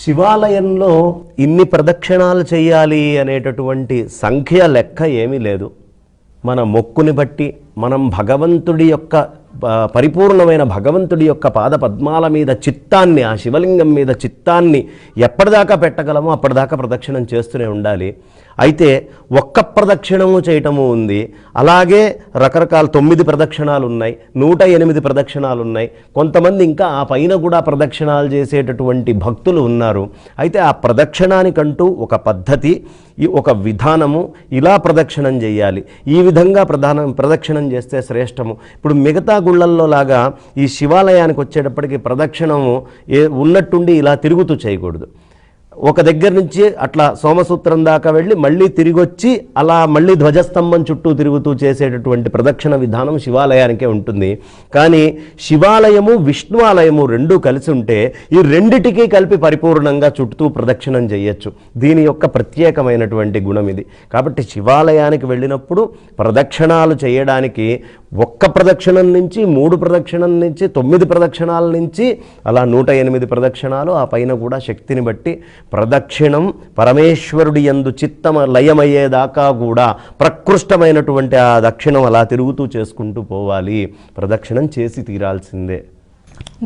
శివాలయంలో ఇన్ని ప్రదక్షిణాలు చేయాలి అనేటటువంటి సంఖ్య లెక్క ఏమీ లేదు. మన మొక్కుని బట్టి మనం భగవంతుడి యొక్క పరిపూర్ణమైన భగవంతుడి యొక్క పాద పద్మాల మీద చిత్తాన్ని, ఆ శివలింగం మీద చిత్తాన్ని ఎప్పటిదాకా పెట్టగలమో అప్పటిదాకా ప్రదక్షిణం చేస్తూనే ఉండాలి. అయితే ఒక్క ప్రదక్షిణము చేయటము ఉంది, అలాగే రకరకాల 9 ప్రదక్షిణాలు ఉన్నాయి, 108 ప్రదక్షిణాలు ఉన్నాయి. కొంతమంది ఇంకా ఆ పైన కూడా ప్రదక్షిణాలు చేసేటటువంటి భక్తులు ఉన్నారు. అయితే ఆ ప్రదక్షిణానికంటూ ఒక పద్ధతి, ఒక విధానము, ఇలా ప్రదక్షిణం చేయాలి, ఈ విధంగా ప్రదక్షిణం చేస్తే శ్రేష్టము. ఇప్పుడు మిగతా గుళ్ళల్లో లాగా ఈ శివాలయానికి వచ్చేటప్పటికి ప్రదక్షిణము ఉన్నట్టుండి ఇలా తిరుగుతూ చేయకూడదు. ఒక దగ్గర నుంచి అట్లా సోమసూత్రం దాకా వెళ్ళి మళ్ళీ తిరిగి వచ్చి అలా మళ్ళీ ధ్వజస్తంభం చుట్టూ తిరుగుతూ చేసేటటువంటి ప్రదక్షిణ విధానం శివాలయానికే ఉంటుంది. కానీ శివాలయము విష్ణువాలయము రెండూ కలిసి ఉంటే ఈ రెండిటికీ కలిపి పరిపూర్ణంగా చుట్టూ ప్రదక్షిణం చేయొచ్చు. దీని యొక్క ప్రత్యేకమైనటువంటి గుణం ఇది. కాబట్టి శివాలయానికి వెళ్ళినప్పుడు ప్రదక్షిణాలు చేయడానికి ఒక్క ప్రదక్షిణం నుంచి 3 ప్రదక్షిణం నుంచి 9 ప్రదక్షిణాల నుంచి అలా 108 ప్రదక్షిణాలు, ఆ పైన కూడా శక్తిని బట్టి ప్రదక్షిణం పరమేశ్వరుడి యందు చిత్తమ లయమయ్యేదాకా కూడా ప్రకృష్టమైనటువంటి ఆ దక్షిణం అలా తిరుగుతూ చేసుకుంటూ పోవాలి. ప్రదక్షిణం చేసి తీరాల్సిందే.